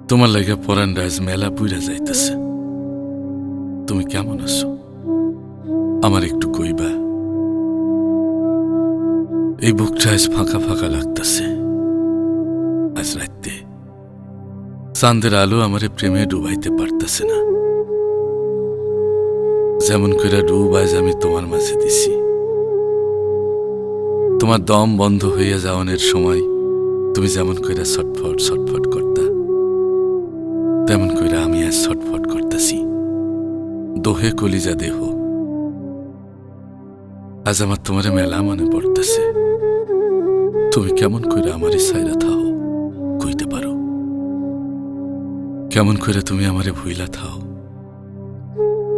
তোমার লাগা পরানটা আজ মেলা বুইরা যাইতেছে। তুমি কেমন আছো আমার একটু কইবা। এই বুকটা আজ ফাঁকা ফাঁকা লাগতেছে। আজ রাইতে চাঁদের আলো আমারে প্রেমে ডুবাইতে পারতেছে না। যেমন কইরা ডুব আজ আমি তোমার মাঝে দিছি। তোমার দম বন্ধ হইয়া যাওয়ানের সময় তুমি যেমন কইরা ছটফট ছটফট করতা, তেমন কইরা আমি আজ ছটফট করতেছি। দোহে কলিজা দেহ, আজ আমার তোমারে মেলা মনে পড়তেছে। তুমি কেমন কইরা আমারে সাইরা থাও কইতে পারো? কেমন কইরা তুমি আমারে ভুইলা থাও?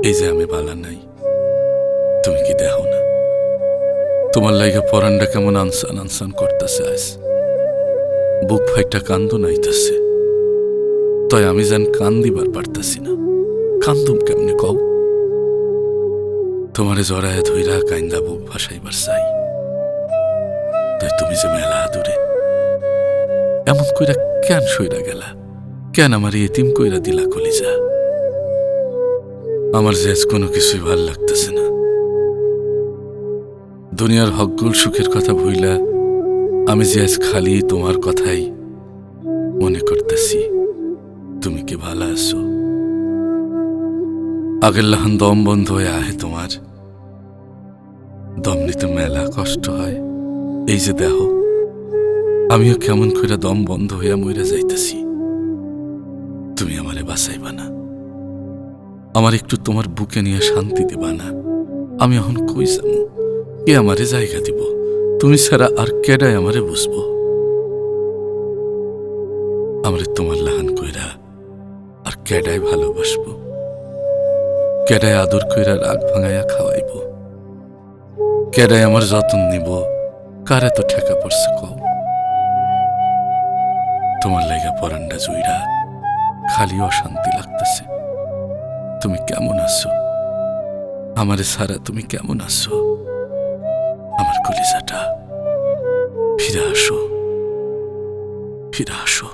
এই যে আমি বালা নাই, তুমি কি দেখো না? তোমার লাইগা পরানটা কেমন আনসান আনসান করতেছে। আজ বুক ফাইটা কান্দো নাইতেছে, তাই আমি যেন কান দিবার পারতাছি না। কান্দুম কেমনে কও? তোমারে জড়ায় ধইরা কাইন্দা বুক ভাসাইবার চাই, তাই তুমি যে মেলা দূরে এমন কইরা কেন সইরা গেলা? কেন আমার এতিম কইরা দিলা কলিজা? আমার যে আজ কোনো কিছুই ভাল লাগতেছে না। দুনিয়ার হকগুল সুখের কথা ভুইলা আমি যে আজ খালি তোমার কথাই মনে করতেছি। তুমি কি ভালো আছো? আগের লাহান দম বন্ধ হয়ে আহে তোমার, দম নিতে মেলা কষ্ট হয়। এই যে দেহ আমিও কেমন করে দম বন্ধ হইয়া মইরা যাইতেছি। তুমি আমারে বাঁচাইবা না? আমার একটু তোমার বুকে নিয়ে শান্তি দিবা না? আমি এখন কই যাবো? কে আমারে জায়গা দিব? তুমি ছাড়া আর কেডায় আমারে বুঝবো? আমারে তোমার লাহান কইরা আর কেডায় ভালোবাসবো? কেডায় আদর কইরা রাগ ভাঙাইয়া খাওয়াইব? কেডায় আমার যত্ন নিব? কারে তো ঠেকা পড়ছে কও? তোমার লাইগা পরানটা জুইরা খালি অশান্তি লাগতেছে। তুমি কেমন আছো? আমারে সারা তুমি কেমন আছো? আমার কলিজাটা ফিরে আসো, ফিরে আসো।